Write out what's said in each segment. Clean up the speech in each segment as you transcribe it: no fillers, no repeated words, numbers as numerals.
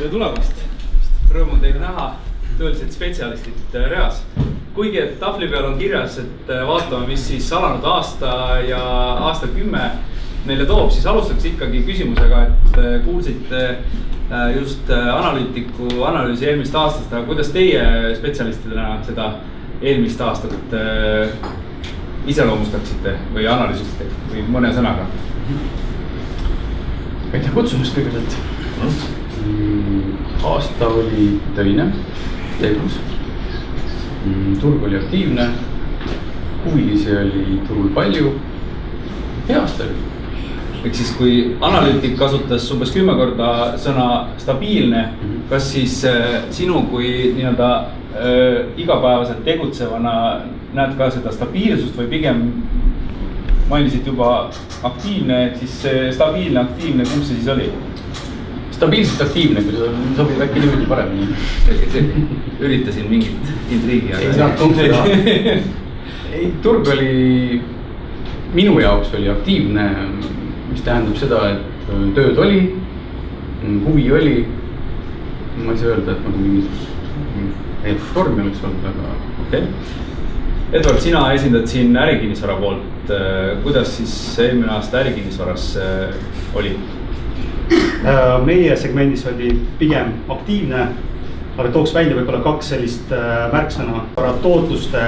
Tere tulemast! Rõõm on teid näha, tõeliselt spetsialistid reas. Kuigi et tahvli peal on kirjas, et vaatame, mis siis alanud aasta ja aastakümme meile toob, siis alustaks ikkagi küsimusega, et kuulsite just analüütiku analüüsi eelmist aastast, aga kuidas teie spetsialistidena seda eelmist aastat iseloomustaksite või analüüsisite või mõne sõnaga? Aitäh kutsumast kõigepealt. Aasta oli töine, tegus. Turg oli aktiivne, huvilisi oli turul palju. Hea aasta oli. Ehk siis kui analüütik kasutas umbes 10 korda sõna stabiilne, kas siis sinu kui nii-öelda igapäevaselt tegutsevana näed ka seda stabiilsust või pigem mainisid juba aktiivne, et siis stabiilne, aktiivne, kumb see siis oli? Stabiilselt aktiivne, kui see sobib äkki niimoodi paremini. Üritasin mingit intriigi. Turg oli, minu jaoks oli aktiivne, mis tähendab seda, et tööd oli, huvi oli. Ma ei saa öelda, et nagu mingisugust tormi oleks olnud, aga okay. Edward, sina esindad siin ärikinnisvara poolt. Kuidas siis eelmine aasta ärikinnisvaras oli? Meie segmendis oli pigem aktiivne, aga tooks välja võib-olla 2 sellist märksõna. Tootluste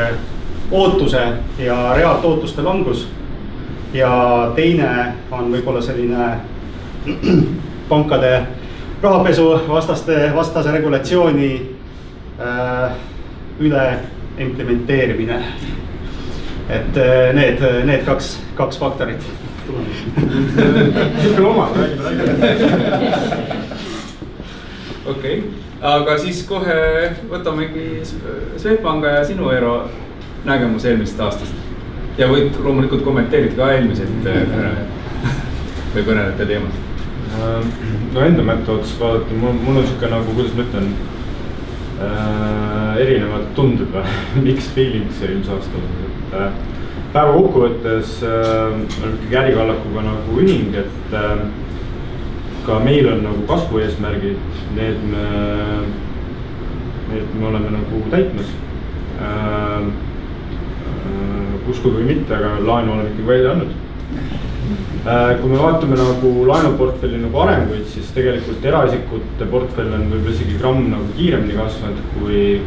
ootuse ja reaaltootluste langus. Ja teine on võib-olla selline pankade rahapesu vastase regulatsiooni üle implementeerimine. Et need kaks faktorit. Okei, aga siis kohe võtamegi Swedbanka ja sinu Eero nägemus eelmisest aastast. Ja võid loomulikult kommenteerida ka eelmised või kõnelete teemast. No enda metoodis vaadata, mul on siuke nagu, kuidas ma ütlen, erinevad tunded või mixed feelings eelmise aasta. Päeva kokkuvõttes on ikkagi ärikallakuga nagu ühing, et ka meil on nagu kasvu eesmärgid, need me oleme nagu täitmas. Uskuge või mitte, aga laenu oleme ikkagi välja andnud. Kui me vaatame nagu laenuportfelli nagu arenguid, siis tegelikult eraisikute portfell on võib-olla isegi gramm nagu kiiremini kasvanud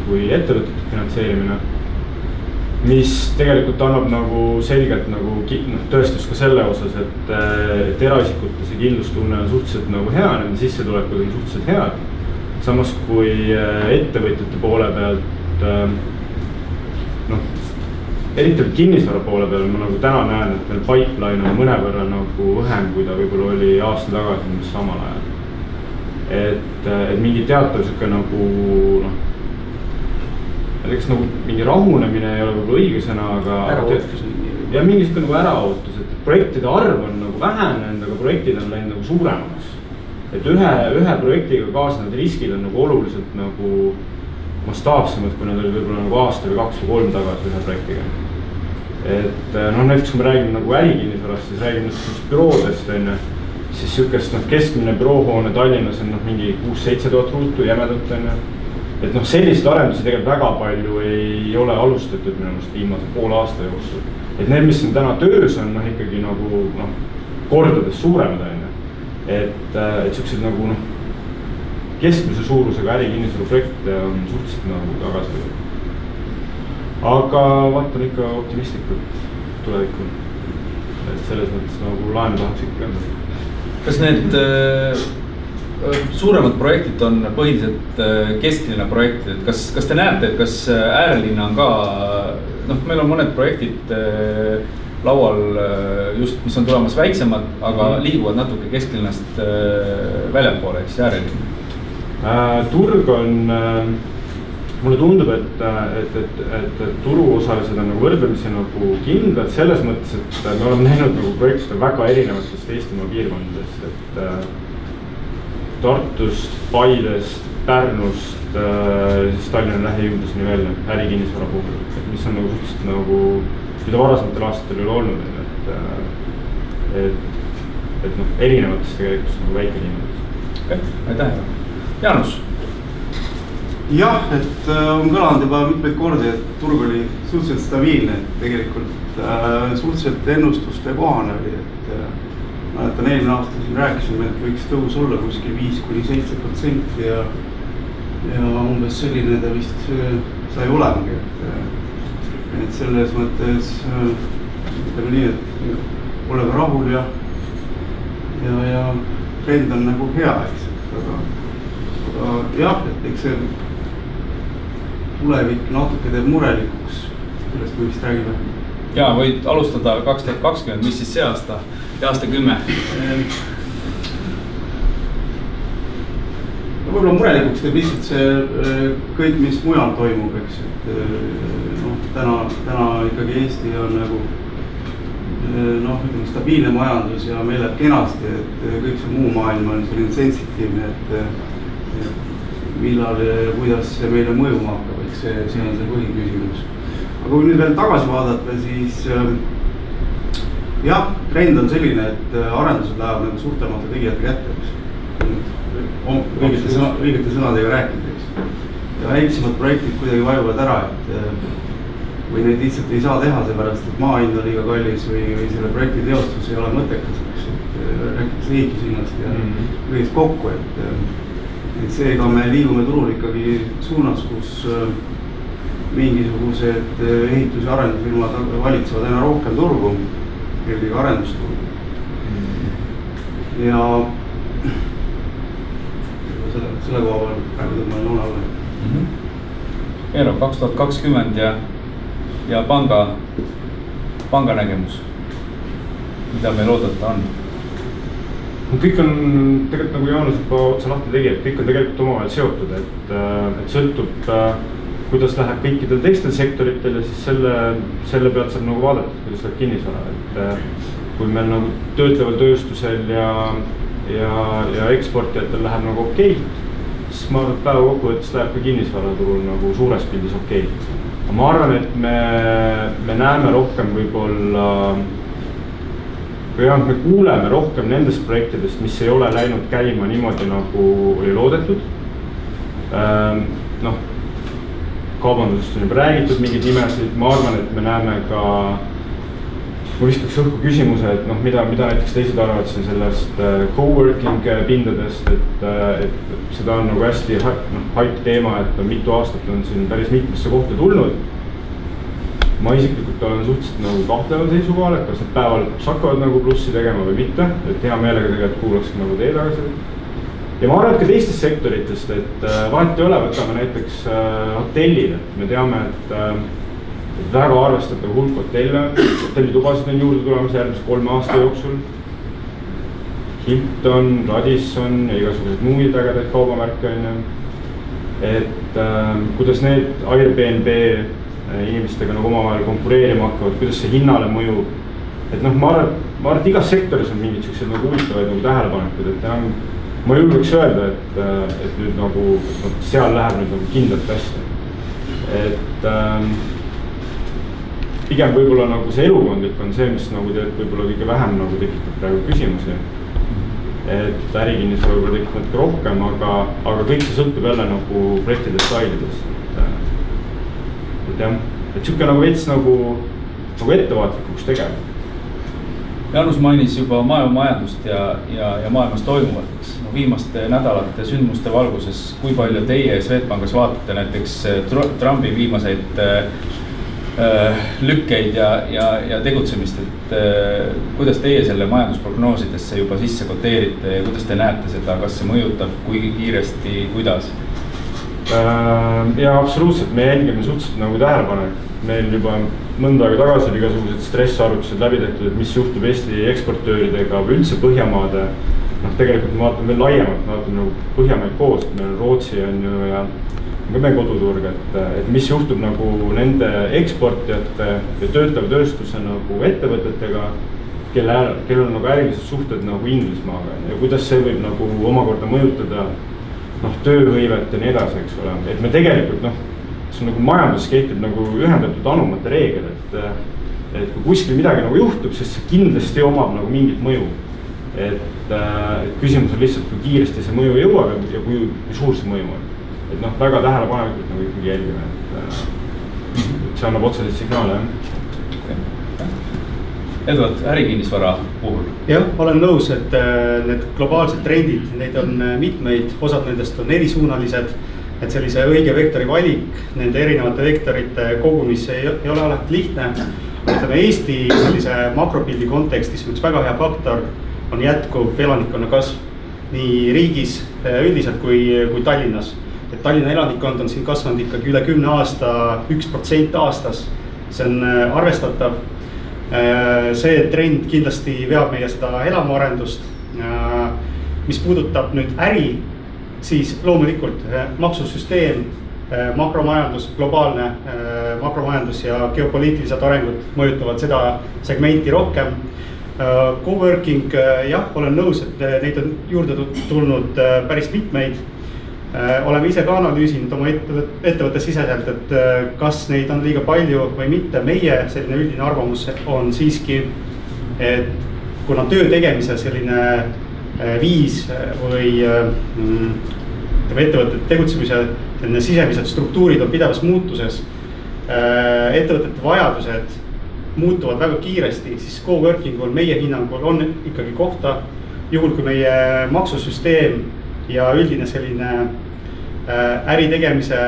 kui ettevõtete finantseerimine. Mis tegelikult annab nagu selgelt nagu tõestus ka selle osas, et eraisikute see kindlustunne on suhteliselt nagu hea, nende sissetulekud on suhteliselt head. Samas kui ettevõtjate poole pealt, eriti kinnisvara poole peal ma nagu täna näen, et meil pipeline on mõnevõrra nagu õhem, kui ta võib-olla oli aasta tagasi, mis samal ajal. Et mingi teatav siuke nagu, eks nagu mingi rahunemine ei ole võib-olla õige sõna, aga ja mingi siuke nagu äraootus, et projektide arv on nagu vähenenud, aga projektid on läinud nagu suuremaks. Et ühe projektiga kaasnevad riskid on nagu oluliselt nagu mastaapsemad, kui nad oli võib-olla nagu aasta või 2 või 3 tagasi ühe projektiga. Et näiteks kui me räägime nagu ärikinnisvarast, siis räägime büroodest, siis siukest keskmine büroohoone Tallinnas on mingi 6-7 tuhat ruutu jämedalt. Et selliseid arendusi tegelikult väga palju ei ole alustatud minu arust viimase poole aasta jooksul. Et need, mis on täna töös, on ikkagi nagu kordades suuremad. Et siuksed nagu keskmise suurusega ärikinnisvara projekte on suhteliselt nagu tagasi. Aga vaatan ikka optimistlikult tulevikku. Et selles mõttes nagu laenu tahaks ikka enda. Kas need suuremad projektid on põhiliselt kesklinna projektid, et kas te näete, et kas äärelinna on ka, meil on mõned projektid laual just, mis on tulemas väiksemad, aga liiguvad natuke kesklinnast väljapoole, eks äärelinna? Turg on, mulle tundub, et turuosalised on võrdlemisi nagu kindlad selles mõttes, et me oleme näinud nagu projektide väga erinevatest Eestimaa piirkondadest, et Tartust, Paidest, Pärnust, siis Tallinna lähijõuduseni veel ärikinnisvara puhul, mis on nagu suhteliselt nagu, mida varasematel aastatel ei ole olnud, et erinevatest tegelikult nagu väikelinnadest. Okay, aitäh! Jaanus. jah, et on kõlanud juba mitmeid kordi, et turg oli suhteliselt stabiilne, et tegelikult suhteliselt ennustuste kohane oli, et mäletan eelmine aasta siin rääkisime, et võiks tõus olla kuskil 5–7% ja umbes selline ta vist sai olemagi, et selles mõttes ütleme nii, et oleme rahul ja trend on nagu hea, eks, aga jah, et eks see tulevik natuke teeb murelikuks, sellest me vist räägime. Ja võid alustada 2020, mis siis see aasta ja aasta 10? Võib-olla murelikuks teeb lihtsalt see kõik, mis mujal toimub, eks, et täna ikkagi Eesti on nagu ütleme stabiilne majandus ja meil läheb kenasti, et kõik see muu maailm on selline sensitiivne, et millal ja kuidas see meile mõjuma hakkab, eks see on see põhiküsimus. Aga kui nüüd veel tagasi vaadata, siis jah, trend on selline, et arendused lähevad nagu suurtemate tegijate kätte, eks. Õigete sõnadega rääkida, eks. Ja väiksemad projektid kuidagi vajuvad ära, et või neid lihtsalt ei saa teha, seepärast, et maa hind on liiga kallis või selle projekti teostus ei ole mõttekas, eks, et rääkides ehitushinnast ja kõigest kokku, et seega me liigume turul ikkagi suunas, kus mingisugused ehitus- ja arendusfirmad valitsevad aina rohkem turgu, eelkõige arendusturgu. Ja selle koha peal praegu tõmban joone alla. Eero, 2020 ja panga nägemus, mida meil oodata on? Kõik on tegelikult nagu Jaanus juba otsa lahti tegi, et kõik on tegelikult omavahel seotud, et sõltub, kuidas läheb kõikidel teistel sektoritel ja siis selle pealt saab nagu vaadata, kuidas läheb kinnisvara, et kui meil nagu töötleval tööstusel ja eksportijatel läheb nagu okei, siis ma arvan, et päeva kokkuvõttes läheb ka kinnisvaraturul nagu suures pildis okei. Ma arvan, et me näeme rohkem võib-olla või me kuuleme rohkem nendest projektidest, mis ei ole läinud käima niimoodi, nagu oli loodetud. Kaubandusest on juba räägitud mingid nimesid, ma arvan, et me näeme ka, ma viskaks õhku küsimuse, et mida näiteks teised arvad siin sellest coworking pindadest, et seda on nagu hästi hype teema, et mitu aastat on siin päris mitmesse kohta tulnud. Ma isiklikult olen suhteliselt nagu kahtleval seisukohal, et kas need päeva lõpuks hakkavad nagu plussi tegema või mitte, et hea meelega tegelikult kuulakski nagu teie tagasi. Ja ma arvan, et ka teistest sektoritest, et vahet ei ole, võtame näiteks hotellid, et me teame, et väga arvestatav hulk hotellitubasid on juurde tulemas järgmise 3 aasta jooksul. Hilton, Radisson ja igasugused muid ägedaid kaubamärke on. Et kuidas need Airbnb inimestega nagu omavahel konkureerima hakkavad, kuidas see hinnale mõjub. Et ma arvan, et igas sektoris on mingid sellised nagu huvitavaid nagu tähelepanekud, et enam ma julgeks öelda, et nüüd nagu seal läheb nüüd nagu kindlalt hästi. Et pigem võib-olla nagu see elukondlik on see, mis nagu teeb võib-olla kõige vähem nagu tekitab praegu küsimusi. Et ärikinnisvara võib-olla tekitab natuke rohkem, aga kõik see sõltub jälle nagu projekti detailidest. Et jah, et siuke nagu veits nagu ettevaatlikuks tegema. Jaanus mainis juba maailmamajandust ja maailmas toimuvat, eks. Viimaste nädalate sündmuste valguses, kui palju teie Swedbankis vaatate näiteks Trumpi viimaseid lükkeid ja tegutsemist, et kuidas teie selle majandusprognoosidesse juba sisse koteerite ja kuidas te näete seda, kas see mõjutab, kui kiiresti, kuidas? Ja absoluutselt, me jälgime suhteliselt nagu tähelepanek. Meil juba mõnda aega tagasi oli igasugused stressarvutused läbi tehtud, et mis juhtub Eesti eksportööridega või üldse Põhjamaade. Tegelikult me vaatame veel laiemalt, me vaatame nagu Põhjamaid koos, meil on Rootsi on ju ja ka meie koduturg, et mis juhtub nagu nende eksportijate ja töötleva tööstuse nagu ettevõtetega, kellel on nagu ärilised suhted nagu Inglismaaga ja kuidas see võib nagu omakorda mõjutada tööhõivet ja nii edasi, eks ole. Et me tegelikult see on nagu majandus kehtib nagu ühendatud anumate reegel, et kui kuskil midagi nagu juhtub, siis see kindlasti omab nagu mingit mõju. et küsimus on lihtsalt, kui kiiresti see mõju jõuab ja kui suur see mõju on. Et noh, väga tähelepanelikult nagu ikkagi jälgime, et see annab otseselt signaale, jah. Edward, ärikinnisvara puhul? Jah, olen nõus, et need globaalsed trendid, neid on mitmeid, osad nendest on erisuunalised, et sellise õige vektori valik nende erinevate vektorite kogumis ei ole alati lihtne. Ütleme, Eesti sellise makropildi kontekstis üks väga hea faktor on jätkuv elanikkonna kasv nii riigis üldiselt kui Tallinnas. Et Tallinna elanikkond on siin kasvanud ikkagi üle 10 aasta 1% aastas. See on arvestatav. See trend kindlasti veab meie seda elamuarendust. Mis puudutab nüüd äri, siis loomulikult maksusüsteem, makromajandus, globaalne makromajandus ja geopoliitilised arengud mõjutavad seda segmenti rohkem. Coworking, jah, olen nõus, et neid on juurde tulnud päris mitmeid. Oleme ise ka analüüsinud oma ettevõtte siseselt, et kas neid on liiga palju või mitte. Meie selline üldine arvamus on siiski, et kuna töö tegemise selline viis või ettevõtete tegutsemise sisemised struktuurid on pidevas muutuses, ettevõtete vajadused muutuvad väga kiiresti, siis coworkingul meie hinnangul on ikkagi kohta, juhul kui meie maksusüsteem ja üldine selline äri tegemise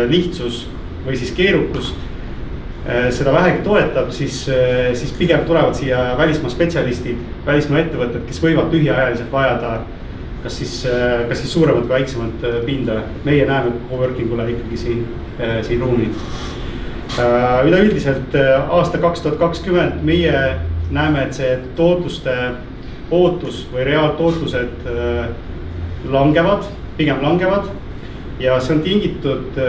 lihtsus või siis keerukus seda vähegi toetab, siis pigem tulevad siia välismaa spetsialistid, välismaa ettevõtted, kes võivad lühiajaliselt vajada kas siis suuremat või väiksemat pinda. Meie näeme coworkingule ikkagi siin ruumi. Üleüldiselt aasta 2020 meie näeme, et see tootluste ootus või reaaltootlused pigem langevad ja see on tingitud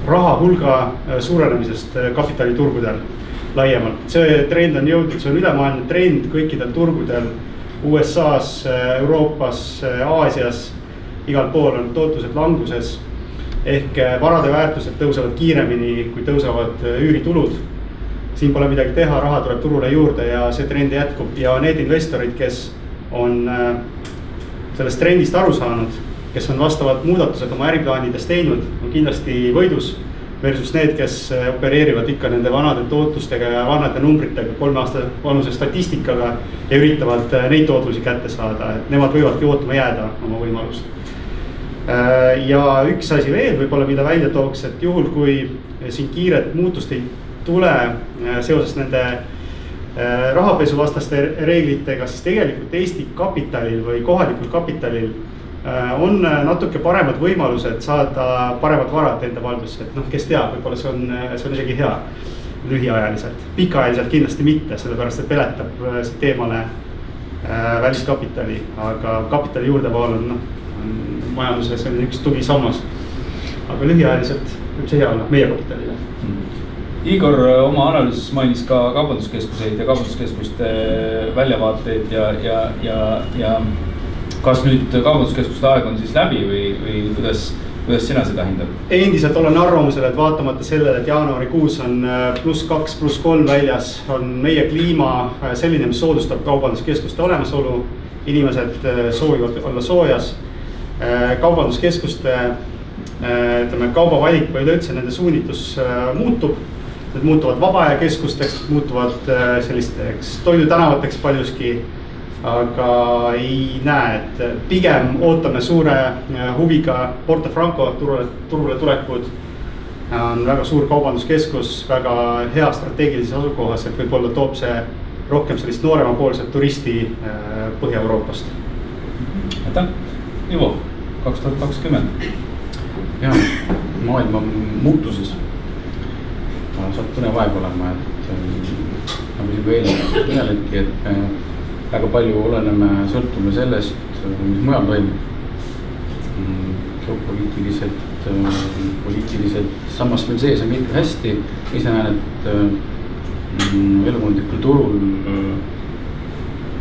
raha hulga suurenemisest kapitaliturgudel laiemalt. See trend on jõudnud, see on ülemaailmne trend kõikidel turgudel USA-s, Euroopas, Aasias, igal pool on tootlused languses ehk varade väärtused tõusevad kiiremini, kui tõusevad üüritulud. Siin pole midagi teha, raha tuleb turule juurde ja see trend jätkub ja need investorid, kes on sellest trendist aru saanud, kes on vastavad muudatused oma äriplaanides teinud, on kindlasti võidus versus need, kes opereerivad ikka nende vanade tootlustega ja vanade numbritega, 3 aasta vanuse statistikaga ja üritavad neid tootlusi kätte saada, et nemad võivadki ootama jääda oma võimalust. Ja üks asi veel võib-olla, mida välja tooks, et juhul kui siin kiiret muutust ei tule seoses nende rahapesuvastaste reeglitega, siis tegelikult Eesti kapitalil või kohalikul kapitalil on natuke paremad võimalused saada paremat varad enda valdusse, et noh, kes teab, võib-olla see on isegi hea lühiajaliselt. Pikaajaliselt kindlasti mitte, sellepärast et peletab siit eemale väliskapitali, aga kapitali juurdevool on majanduses on üks tugi sammas. Aga lühiajaliselt võib see hea olla meie kapitalile. Igor oma analüüsis mainis ka kaubanduskeskuseid ja kaubanduskeskuste väljavaateid ja kas nüüd kaubanduskeskuste aeg on siis läbi või kuidas sina seda hindab? Endiselt olen arvamusel, et vaatamata sellele, et jaanuarikuus on +2, +3 väljas, on meie kliima selline, mis soodustab kaubanduskeskuste olemasolu. Inimesed soovivad olla soojas. Kaubanduskeskuste kaubavalik või üleüldse nende suunitlus muutub. Need muutuvad vabaajakeskusteks, muutuvad sellisteks toidutänavateks paljuski, aga ei näe, et pigem ootame suure huviga Porto Franco turule tulekud. On väga suur kaubanduskeskus, väga hea strateegilises asukohas, et võib-olla toob see rohkem sellist nooremapoolset turisti Põhja-Euroopast. Aitäh, Ivo, 2020. Jah, maailm on muutuses. Saab põnev aeg olema, et nagu siin ka eelmine kõneleti, et me väga palju sõltume sellest, mis mujal toimub. Poliitiliselt, samas meil sees on kõik hästi. Ise näen, et elukondlikul turul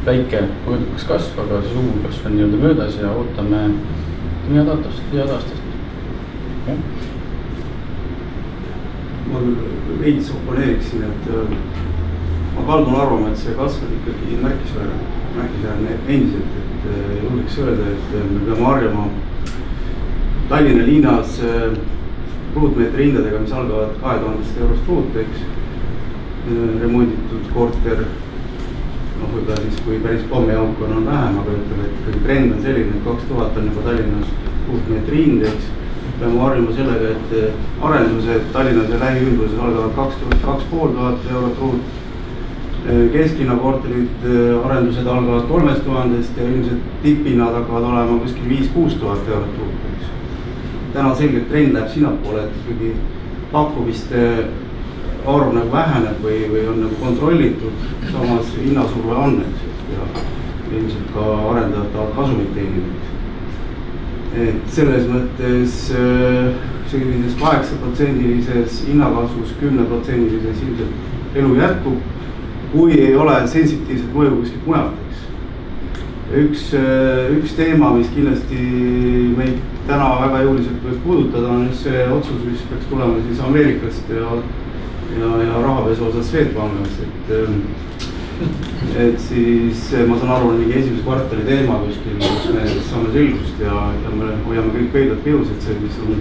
väike mõõdukas kasv, aga see suur kasv on nii-öelda möödas ja ootame head aastast. Ma veits oponeeriksin, et ma kaldun arvama, et see kasv on ikkagi märkisväärne endiselt, et julgeks öelda, et me peame harjama Tallinna linnas ruutmeetri hindadega, mis algavad 2000 eurost ruut, eks. Remonditud korter, noh võib-olla siis kui päris pommiauk on vähem, aga ütleme, et ikkagi trend on selline, et 2000 on juba Tallinnas ruutmeetri hind, eks. Peame harjuma sellega, et arendused Tallinnas ja lähiümbruses algavad 2500 eurot ruut. Kesklinna korterid arendused algavad 3000-st ja ilmselt tipphinnad hakkavad olema kuskil 5-6 000 eurot ruut. Täna selgelt trend läheb sinnapoole, et ikkagi pakkumiste arv nagu väheneb või on nagu kontrollitud, samas hinnasurve on, ja ilmselt ka arendajad tahavad kasumit teenida. Et selles mõttes sellises 8%-lises hinnakasvus, 10%-lises ilmselt elu jätkub, kui ei ole sensitiivset mõju kuskilt mujalt. Üks teema, mis kindlasti meid täna väga jõuliselt võib puudutada, on just see otsus, mis peaks tulema siis Ameerikast ja rahapesu osas Swedbankist, et siis ma saan aru, mingi esimese kvartali teema kuskil, kus me saame selgust ja me hoiame kõik pöidlad pidus, et see, mis on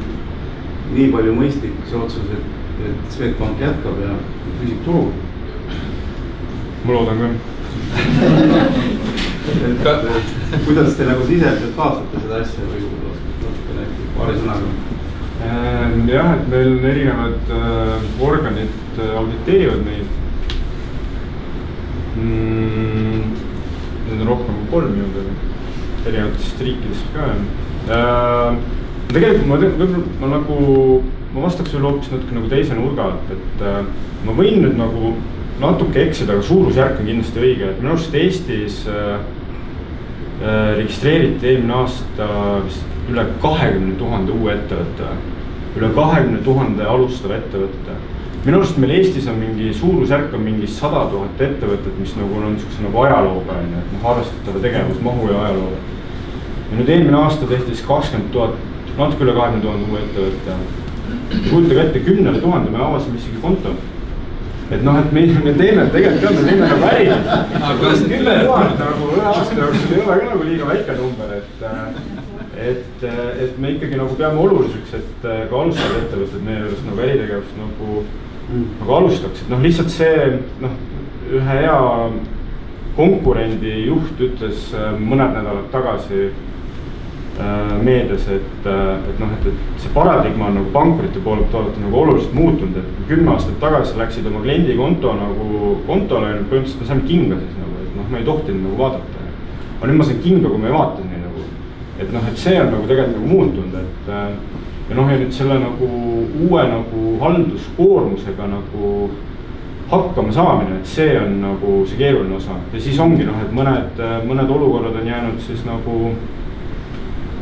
nii palju mõistlik see otsus, et Swedbank jätkab ja püsib turul. Ma loodan küll. Kuidas te nagu sisemiselt taastate seda asja või paari sõnaga? Jah, et meil erinevad organid auditeerivad neid. Need on rohkem kui 3 juurde erinevatest riikidest ka. Tegelikult ma vastaks veel hoopis natuke nagu teise nurga, et ma võin nüüd nagu natuke eksida, aga suurusjärk on kindlasti õige, et minu arust Eestis registreeriti eelmine aasta vist üle 20 000 uue ettevõtte, üle 20 000 alustava ettevõtte. Minu arust meil Eestis on mingi suurusjärk on mingi 100 000 ettevõtet, mis nagu on niisuguse nagu ajalooga, et arvestatava tegevusmahu ja ajalooga. Ja nüüd eelmine aasta tehti siis 20 000, natuke üle 20 000 uue ettevõtte. Kujutage ette, 10 000 me avasime isegi konto. Et noh, et me teeme tegelikult me teeme nagu äri. 10 000 nagu ühe aasta jooksul ei ole ka nagu liiga väike number, et me ikkagi nagu peame oluliseks, et ka alustavad ettevõtted meie juures nagu äritegevust nagu alustaks. Et noh, lihtsalt see, ühe hea konkurendi juht ütles mõned nädalad tagasi meedias, et see paradigma on nagu pankurite poolelt olete nagu oluliselt muutunud, et 10 aastat tagasi läksid oma kliendi konto nagu kontole ja põhimõtteliselt me saime kinga siis nagu, et me ei tohtinud nagu vaadata. Aga nüüd ma sain kinga, kui me ei vaata nii nagu, et see on nagu tegelikult nagu muutunud, et ja nüüd selle nagu uue nagu halduskoormusega nagu hakkama saamine, et see on nagu see keeruline osa ja siis ongi et mõned olukorrad on jäänud siis nagu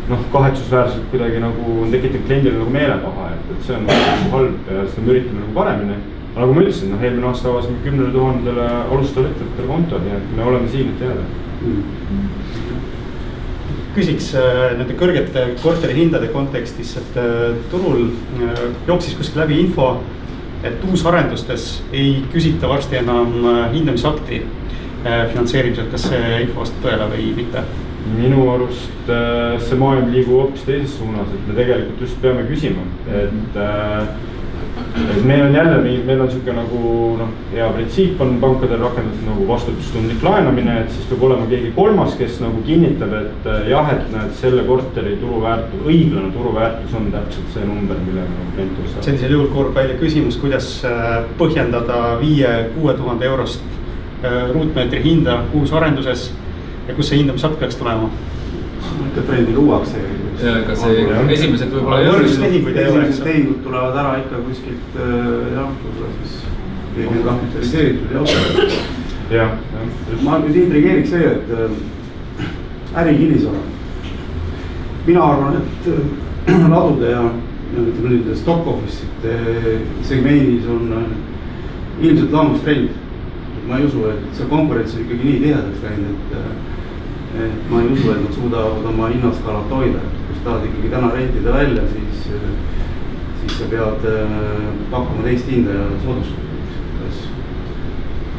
kahetsusväärselt kuidagi nagu on tekitanud kliendile nagu meelepaha, et see on nagu halb ja seda me üritame nagu paremini. Aga nagu ma ütlesin, eelmine aasta avasime 10 000 alustaval ettevõttele kontod ja me oleme siin, et jääda. Küsiks nende kõrgete korterihindade kontekstis, et turul jooksis kuskil läbi info, et uusarendustes ei küsita varsti enam hindamisakti finantseerimisel, kas see info vastab tõele või mitte? Minu arust see maailm liigub hoopis teises suunas, et me tegelikult just peame küsima, et meil on jälle, meil on siuke nagu hea printsiip on pankadel rakendatud nagu vastutustundlik laenamine, et siis peab olema keegi kolmas, kes nagu kinnitab, et jah, et näed selle korteri turuväärtus, õiglane turuväärtus on täpselt see number, millega nagu klient saab. Sellisel juhul korrab välja küsimus, kuidas põhjendada 5-6 000 eurost ruutmeetri hinda uusarenduses ja kus see hindamisakt peaks tulema? Ikka trendi luuakse. Ka see esimesed võib-olla esimesed tehingud tulevad ära ikka kuskilt, võib-olla siis keegi kapitaliseeritud ja otsa. Ma nüüd intrigeeriks see, et äri kinnisvara. Mina arvan, et ladude ja nüüd stock office'ite segmendis on ilmselt langustrend. Ma ei usu, et see konkurents on ikkagi nii tihedaks läinud, et ma ei usu, et nad suudavad oma hinnaskaalat hoida. Kui sa tahad ikkagi täna rentida välja, siis sa pead pakkuma teist hinda ja soodustada.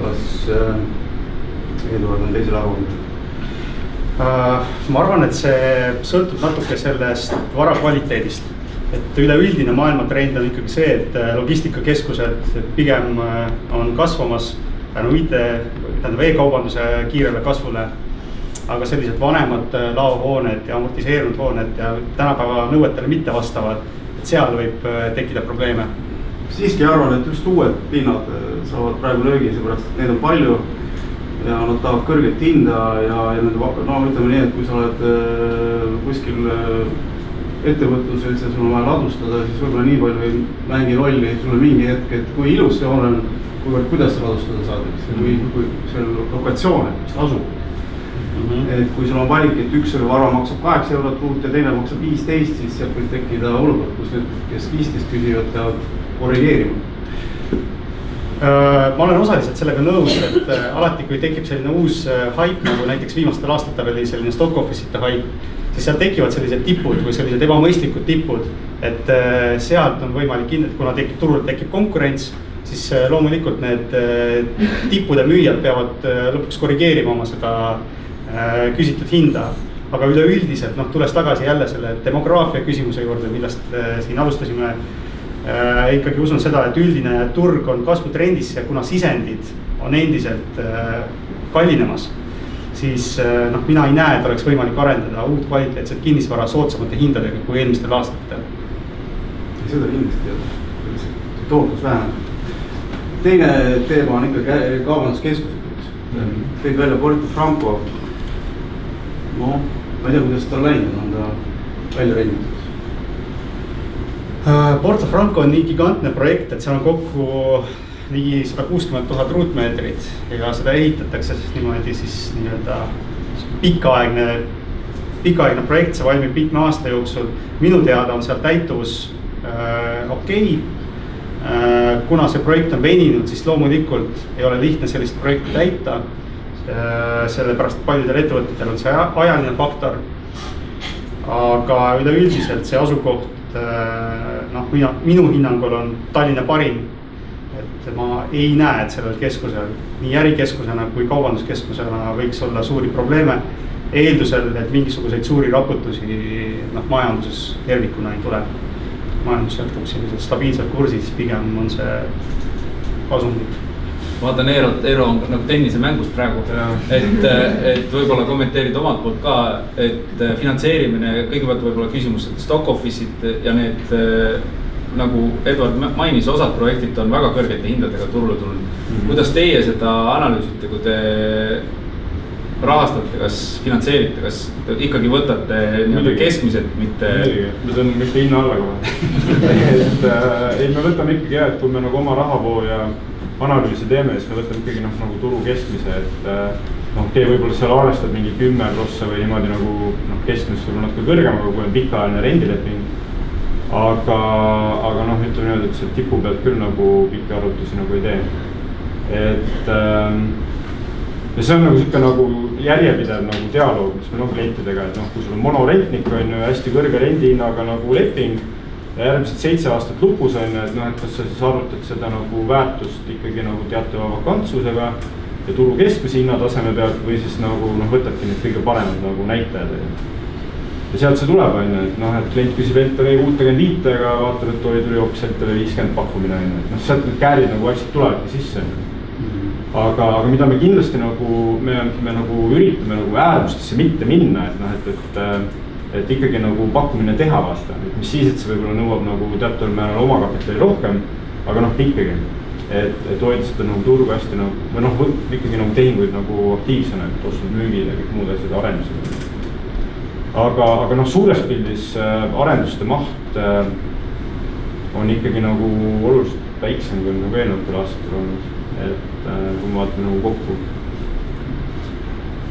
kas Eduard on teisel arvamusel? Ma arvan, et see sõltub natuke sellest vara kvaliteedist. Et üleüldine maailmatrend on ikkagi see, et logistikakeskused pigem on kasvamas tänu e-kaubanduse kiirele kasvule. Aga sellised vanemad laohooned ja amortiseerunud hooned ja tänapäeva nõuetele mitte vastavad, et seal võib tekkida probleeme. Siiski arvan, et just uued pinnad saavad praegu löögi, seepärast et neid on palju ja nad tahavad kõrget hinda ja ütleme nii, et kui sa oled kuskil ettevõtluses ja sul on vaja ladustada, siis võib-olla nii palju ei mängi rolli, sul on mingi hetk, et kui ilus see hoone on, kuidas sa ladustada saad, kui seal lokatsioon, et mis ta asub. Et kui sul on valik, et üks vara maksab 8 eurot kuud ja teine maksab 15, siis sealt võib tekkida olukord, kus need, kes 15 küsivad, peavad korrigeerima. Ma olen osaliselt sellega nõus, et alati kui tekib selline uus haip, nagu näiteks viimastel aastatel oli selline stock office'ite haip, siis seal tekivad sellised tipud või sellised ebamõistlikud tipud, et sealt on võimalik kindlasti, kuna turul tekib konkurents, siis loomulikult need tippude müüjad peavad lõpuks korrigeerima oma seda küsitud hinda. Aga üleüldiselt, tules tagasi jälle selle demograafia küsimuse juurde, millest siin alustasime, ikkagi usun seda, et üldine turg on kasvutrendis ja kuna sisendid on endiselt kallinemas, siis mina ei näe, et oleks võimalik arendada uut kvaliteetset kinnisvara soodsamate hindadega kui eelmistel aastatel. Seda kindlasti ei ole, tootlus väheneb. Teine teema on ikka kaubanduskeskused. Tõid välja Porto Franco. No, ma ei tea, kuidas ta läinud, on ta välja renditud? Porto Franco on nii gigantne projekt, et seal on kokku ligi 160 000 ruutmeetrit ja seda ehitatakse niimoodi siis pikaaegne projekt, see valmib mitme aasta jooksul. Minu teada on seal täituvus okei. Kuna see projekt on veninud, siis loomulikult ei ole lihtne sellist projekti täita. Sellepärast paljudel ettevõtetel on see ajaline faktor. Aga üleüldiselt see asukoht minu hinnangul on Tallinna parim. Et ma ei näe, et sellel keskusel nii ärikeskusena kui kaubanduskeskusena võiks olla suuri probleeme. Eeldusel, et mingisuguseid suuri raputusi majanduses tervikuna ei tule. Majandus jätkub sellisel stabiilsel kursis, pigem on see kasumlik. Vaatan Eero on nagu tennise mängust praegu, et võib-olla kommenteerid omalt poolt ka, et finantseerimine, kõigepealt võib-olla küsimus, et stock office'id ja need, nagu Eduard mainis, osad projektid on väga kõrgete hindadega turule tulnud. Kuidas teie seda analüüsite, kui te rahastate, kas finantseerite, kas ikkagi võtate keskmiselt, mitte... Need on mitte hinna alla kohe. Et me võtame ikkagi, et kui me nagu oma rahavoo ja analüüsi teeme, siis me võtame ikkagi nagu turu keskmise, et teie võib-olla seal arvestad mingi 10% või niimoodi nagu keskmisest võib-olla natuke kõrgem, aga kui on pikaajaline rendileping. Aga ütleme niimoodi, et see tipu pealt küll nagu pikki arvutusi nagu ei tee. Et ja see on nagu siuke nagu järjepidev nagu dialoog, mis meil on klientidega, et kui sul on monorentnik on ju hästi kõrge rendihinnaga nagu leping ja järgmised 7 aastat lupus on, et kas sa siis arvutad seda nagu väärtust ikkagi nagu teatava vakantsusega ja turu keskmise hinnataseme pealt või siis nagu võtadki need kõige paremad nagu näitajad. Ja sealt see tuleb on ju, et klient küsib LTV 65, aga vaatab, et tuli hoopis LTV 50 pakkumine on ju, et sealt need käärid nagu vaikselt tulevadki sisse. Aga mida me kindlasti nagu, me nagu üritame nagu äärmustesse mitte minna, et ikkagi nagu pakkumine teha vaata, mis siis, et see võib-olla nõuab nagu teataval määral omakapitali rohkem, aga ikkagi, et hoida seda nagu turgu hästi nagu, ikkagi nagu tehinguid nagu aktiivsena, et ostud müügid ja kõik muud asjad arendused. Aga suures pildis arenduste maht on ikkagi nagu oluliselt väiksem kui nagu eelnevatel aastatel olnud, et kui ma vaatan nagu kokku.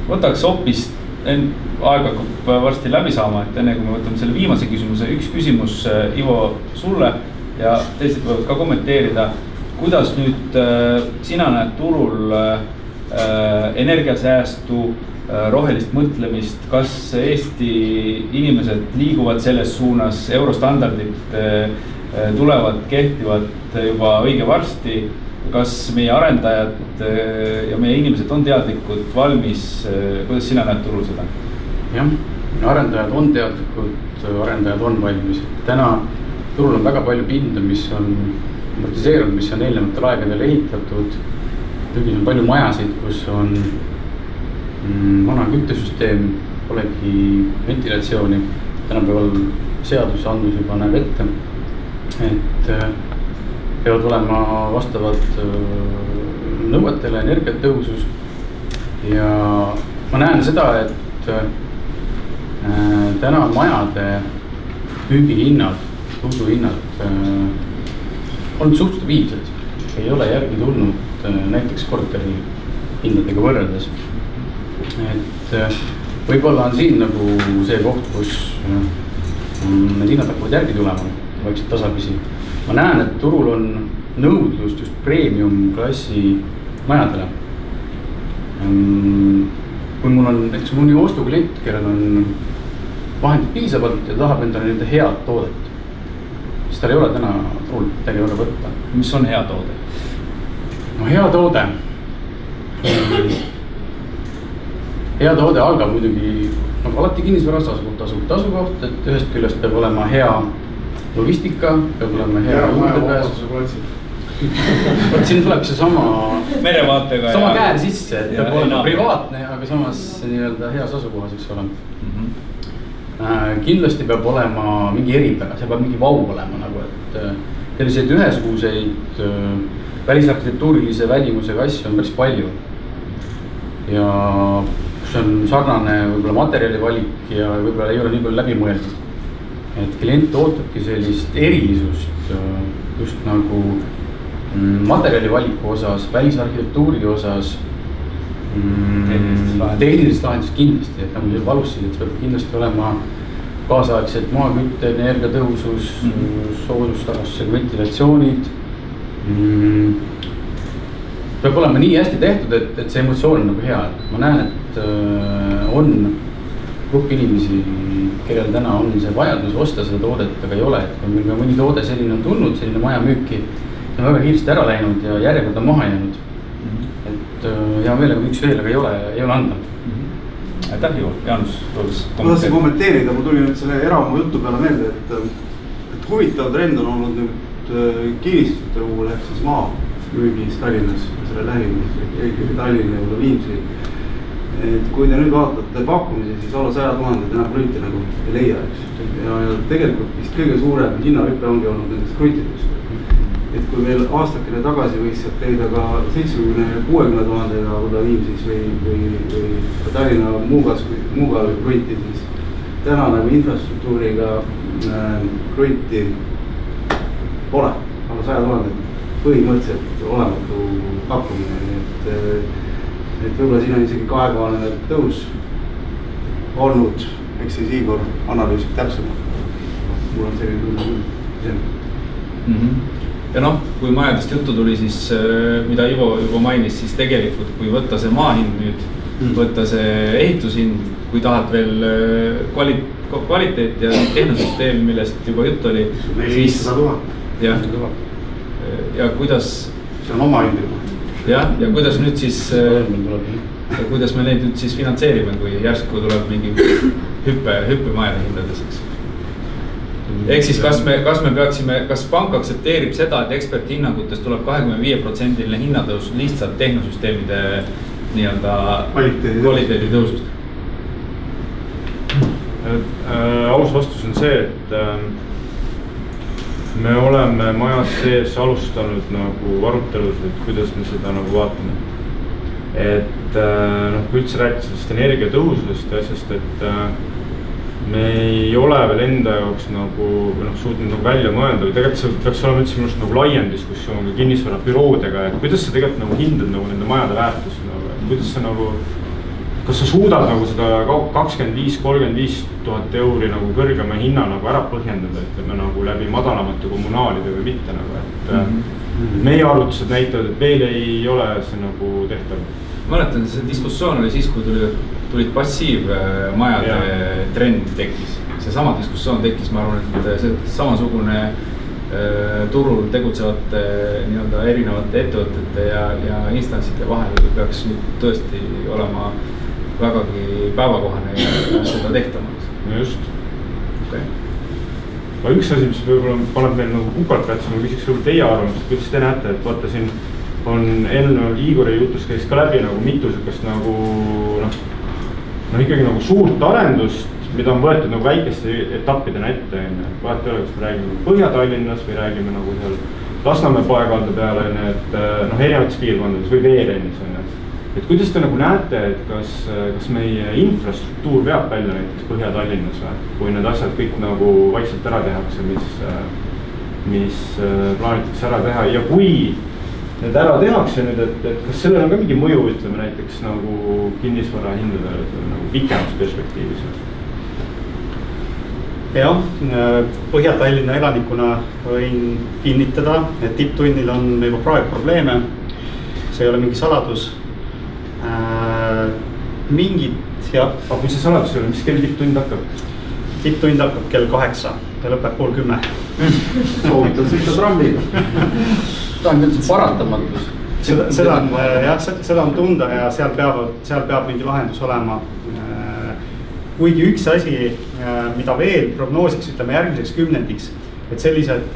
Võtaks hoopis, aeg hakkab varsti läbi saama, et enne kui me võtame selle viimase küsimuse, üks küsimus Ivo sulle ja teised võivad ka kommenteerida. Kuidas nüüd sina näed turul energiasäästu, rohelist mõtlemist, kas Eesti inimesed liiguvad selles suunas, eurostandardid tulevad, kehtivad juba õige varsti kas meie arendajad ja meie inimesed on teadlikud, valmis, kuidas sina näed turul seda? Jah, arendajad on teadlikud, arendajad on valmis. Täna turul on väga palju pinda, mis on amortiseerunud, mis on eelnevatel aegadel ehitatud. Türgis on palju majasid, kus on vana küttesüsteem, polegi ventilatsiooni. Tänapäeval seadusandlus juba näeb ette, et peavad olema vastavad nõuetele energiatõhusus. Ja ma näen seda, et täna majade müügihinnad, tuuduhinnad on suht stabiilsed. Ei ole järgi tulnud näiteks korteri hindadega võrreldes. Et võib-olla on siin nagu see koht, kus need hinnad hakkavad järgi tulema, vaikselt tasapisi. Ma näen, et turul on nõudlust just premium klassi majadele. Kui mul on näiteks mõni ostuklient, kellel on vahendid piisavalt ja tahab endale nende head toodet, siis tal ei ole täna turul midagi ei ole võtta. Mis on hea toode? No hea toode. Hea toode algab muidugi nagu alati kinnisvaras asukoht, et ühest küljest peab olema hea logistika, peab olema hea juurdepääs. Võt siin tuleb see sama merevaatega sama käär sisse, et peab olema privaatne, aga samas nii-öelda heas asukohas, eks ole. Kindlasti peab olema mingi eripära, see peab mingi vau olema nagu, et selliseid ühesuguseid välisarhitektuurilise välimusega asju on päris palju. Ja see on sarnane võib-olla materjali valik ja võib-olla ei ole nii palju läbi mõeldud. Et klient ootabki sellist erilisust just nagu materjali valiku osas, välisarhitektuuri osas, tehnilist lahendust kindlasti, et nagu see valussid, et peab kindlasti olema kaasaegselt maakütte, energiatõhusus, soodustarastusega ventilatsioonid. Peab olema nii hästi tehtud, et see emotsioon on nagu hea. Ma näen, et on grupp inimesi, kellel täna on see vajadus osta seda toodet, aga ei ole. Et kui meil mõni toode selline on tulnud, selline maja müüki, see on väga kiiresti ära läinud ja järjekord on maha jäänud. Et hea meelega üks veel, aga ei ole anda. Aitäh, Jaanus, toodus ma tahtsin kommenteerida, ma tuli nüüd selle eramu jutu peale meelde, et huvitav trend on olnud nüüd kinnistute puhul ehk siis maa müügis Tallinnas ja selle lähimus, eelkõige Tallinna ja Viimsi. Et kui te nüüd vaatate pakkumisi, siis alla 100 000 enam krunti nagu ei leia, eks. Ja tegelikult vist kõige suurem hinnahüpe ongi olnud nendest kruntidest. Et kui veel aastakene tagasi võiks sealt leida ka 70-60 000 võib-olla Viimsis või Tallinna Muugal krunti, siis täna nagu infrastruktuuriga krunti pole, alla 100 000 põhimõtteliselt olematu pakkumine, et võib-olla siin on isegi 2-kohane tõus olnud, eks siis Igor analüüsib täpsemalt. Mul on selline tunne. Ja noh, kui majadest juttu tuli, siis mida Ivo juba mainis, siis tegelikult kui võtta see maahind nüüd, võtta see ehitushind, kui tahad veel kvaliteet ja tehnosüsteemi, millest juba jutt oli. 400 000. Ja kuidas see on oma hind juba. Ja kuidas nüüd siis, kuidas me neid nüüd siis finantseerime, kui järsku tuleb mingi hüppe majade hindades, eks? Ehk siis kas me peaksime, kas pank aksepteerib seda, et eksperthinnangutes tuleb 25% hinnatõus lihtsalt tehnosüsteemide nii-öelda kvaliteedi tõusust? Aus vastus on see, et me oleme majas sees alustanud nagu arutelus, et kuidas me seda nagu vaatame. Et kui üldse rääkida sellest energiatõhususest ja asjast, et me ei ole veel enda jaoks nagu suutnud nagu välja mõelda, või tegelikult see peaks olema üldse minust nagu laiem diskussioon ka kinnisvara büroodega, et kuidas sa tegelikult nagu hindad nagu nende majade väärtust, kuidas sa nagu, kas sa suudad nagu seda 25-35 000 euri nagu kõrgema hinna nagu ära põhjendada, ütleme nagu läbi madalamate kommunaalide või mitte nagu, et meie arvutused näitavad, et veel ei ole see nagu tehtav. Mäletan, see diskussioon oli siis, kui tulid passiivmajade trend tekkis. See sama diskussioon tekkis, ma arvan, et see samasugune turul tegutsevate nii-öelda erinevate ettevõtete ja instantside vahel peaks nüüd tõesti olema vägagi päevakohane ja seda tehtama. No just. Okay. Aga üks asi, mis võib-olla paneb meil nagu kukalt rätsima, küsiks võib-olla teie arvamust, kuidas te näete, et vaata siin on eelneval Igori jutus käis ka läbi nagu mitu sükast nagu ikkagi nagu suurt arendust, mida on võetud nagu väikeste etappidena ette, vahet ei ole, kas me räägime Põhja-Tallinnas või räägime nagu seal Lasnamäe paekalde peale, et erinevates piirkondades või Veerennis on. Et kuidas te nagu näete, et kas meie infrastruktuur veab välja näiteks Põhja-Tallinnas või, kui need asjad kõik nagu vaikselt ära tehakse, mis plaanitakse ära teha ja kui need ära tehakse nüüd, et kas sellel on ka mingi mõju, ütleme näiteks nagu kinnisvara hindadele nagu pikemas perspektiivis? Jah, Põhja-Tallinna elanikuna võin kinnitada, et tipptunnil on juba praegu probleeme. See ei ole mingi saladus. Mingid ja... Aga kui see saladus ei ole, mis kell tipptund hakkab? Tipptund hakkab kell 8 ja lõpeb 9:30. Soovitan sõita trammiga. Ta on küll see paratamatus. Seda on tunda ja seal peab mingi lahendus olema. Kuigi üks asi, mida veel prognoosiks, ütleme järgmiseks kümnendiks, et sellised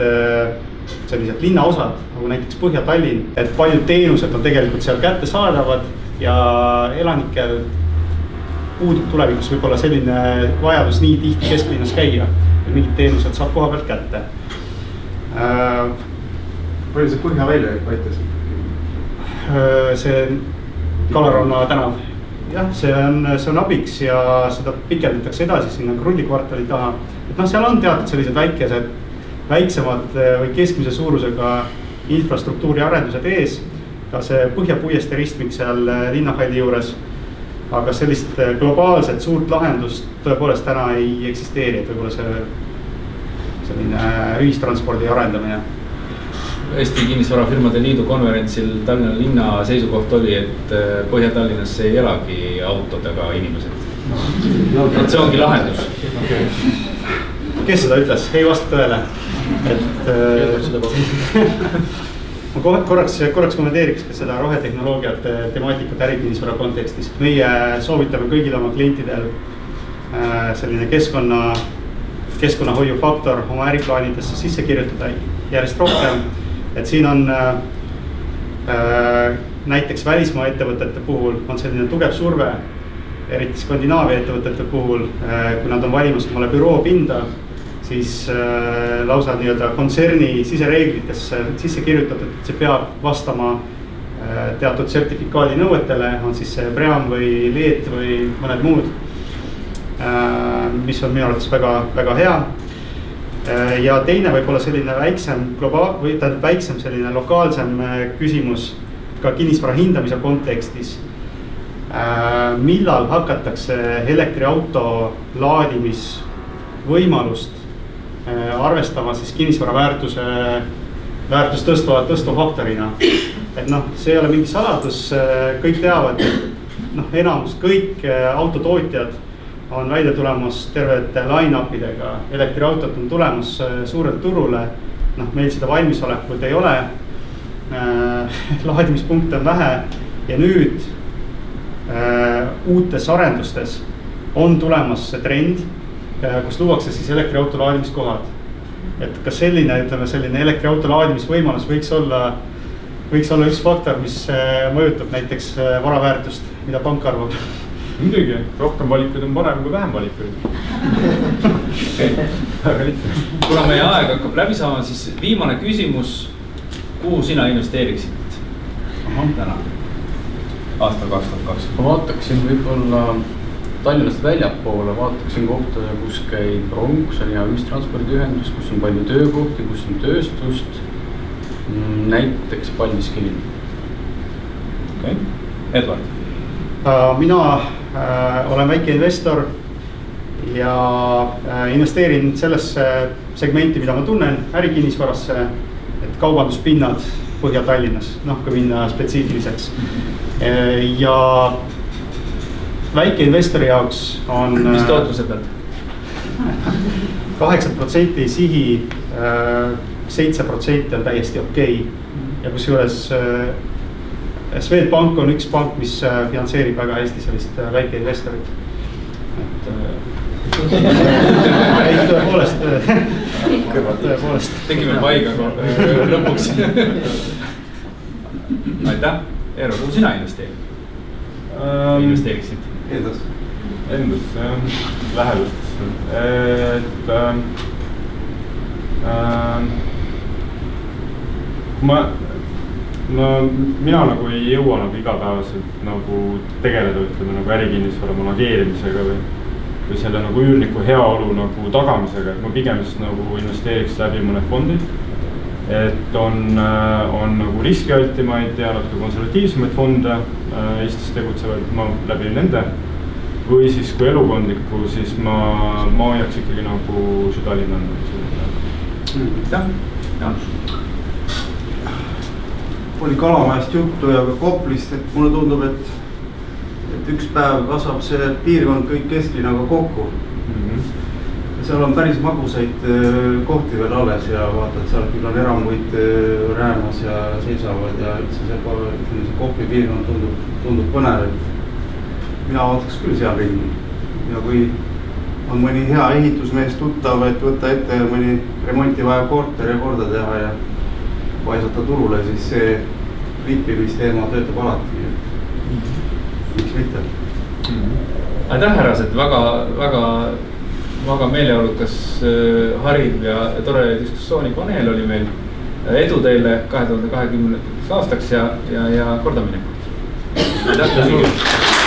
linnaosad, nagu näiteks Põhja-Tallinn, et paljud teenused on tegelikult seal kättesaadavad ja elanikel puudub tulevikus võib-olla selline vajadus nii tihti kesklinnas käia, et mingid teenused saab koha pealt kätte. Palju see Põhja välja aitas? See Kalaranna tänav. Jah, see on abiks ja seda pikendatakse edasi sinna Krullikvartali taha. Et seal on teatud sellised väiksemad või keskmise suurusega infrastruktuuri arendused ees. Ka see Põhja-Puiestee ristmik seal linnahalli juures. Aga sellist globaalset suurt lahendust tõepoolest täna ei eksisteeri, et võib-olla selline ühistranspordi arendamine. Eesti Kinnisvarafirmade Liidu konverentsil Tallinna linna seisukoht oli, et Põhja-Tallinnas ei elagi autodega inimesed. Et see ongi lahendus. Okay. Kes seda ütles? Ei vasta tõele. Ma korraks kommenteeriks ka seda rohetehnoloogiat temaatikat ärikinnisvara kontekstis. Meie soovitame kõigil oma klientidel selline keskkonnahoiu faktor oma äriplaanidesse sisse kirjutada järjest rohkem. Et siin on näiteks välismaa ettevõtete puhul on selline tugev surve, eriti Skandinaavia ettevõtete puhul, kui nad on valimas omale büroo pinda, siis lausa nii-öelda kontserni sisereeglitesse sisse kirjutatud, et see peab vastama teatud sertifikaadi nõuetele, on siis see BREEAM või LEED või mõned muud, mis on minu arvates väga, väga hea. Ja teine võib-olla selline väiksem selline lokaalsem küsimus ka kinnisvara hindamise kontekstis. Millal hakatakse elektriauto laadimisvõimalust arvestama siis kinnisvara väärtust tõstva faktorina. Et see ei ole mingi saladus, kõik teavad, et enamus kõik autotootjad on välja tulemas tervete line-upidega, elektriautot on tulemas suurelt turule, meil seda valmisolekut ei ole, laadimispunkte on vähe ja nüüd uutes arendustes on tulemas see trend, kus luuakse siis elektriauto laadimiskohad. Et kas selline elektriauto laadimisvõimalus võiks olla üks faktor, mis mõjutab näiteks varaväärtust, mida pank arvab? Muidugi, rohkem valikuid on parem kui vähem valikuid. Kuna meie aeg hakkab läbi saama, siis viimane küsimus, kuhu sina investeeriksid täna, aastal 2020? Ma vaataksin võib-olla Tallinnast väljapoole, vaataksin kohta, kus käib rong, kus on hea ühistranspordiühendus, kus on palju töökohti, kus on tööstust, näiteks Paldiskini. Okay. Edward? Mina olen väike investor ja investeerin sellesse segmenti, mida ma tunnen, ärikinnisvarasse, et kaubanduspinnad Põhja-Tallinnas, kui minna spetsiifiliseks. Ja väike investori jaoks on... Mis tootluse pealt? 8% sihi 7% on täiesti okei. Ja kusjuures Swedbank on üks pank, mis finantseerib väga hästi sellist väikeinvestorit. Ei, tõepoolest. Tegime paiga lõpuks. Aitäh, Eero, kuhu sina investeeriksid? Endasse, lähedustesse, mina nagu ei jõua nagu igapäevaselt nagu tegeleda, ütleme nagu ärikinnisvara manageerimisega või selle nagu üürniku heaolu nagu tagamisega, et ma pigem siis nagu investeeriks läbi mõned fondid. Et on nagu riskialtimaid ja natuke konservatiivsemaid fonde Eestis tegutsevaid, ma läbi nende. Või siis kui elukondlikku, siis ma hoiaks ikkagi nagu südalinna. Oli Kalamaest juttu ja ka Koplist, et mulle tundub, et üks päev kasvab see piirkond kõik kesklinnaga kokku. Seal on päris magusaid kohti veel alles ja vaata, et seal küll on eramuid räämas ja seisavad ja üldse see Kopli piirkond tundub põnev, et mina vaataks küll seal ringi. Ja kui on mõni hea ehitusmees tuttav, et võtta ette mõni remonti vaja korter ja korda teha ja paisata turule, siis see rippimisteema töötab alati. Miks mitte? Aitäh, härrased, väga meeleolukas, hariv ja tore diskussioonipaneel oli meil. Edu teile 2020. aastaks ja kordaminek. Aitäh!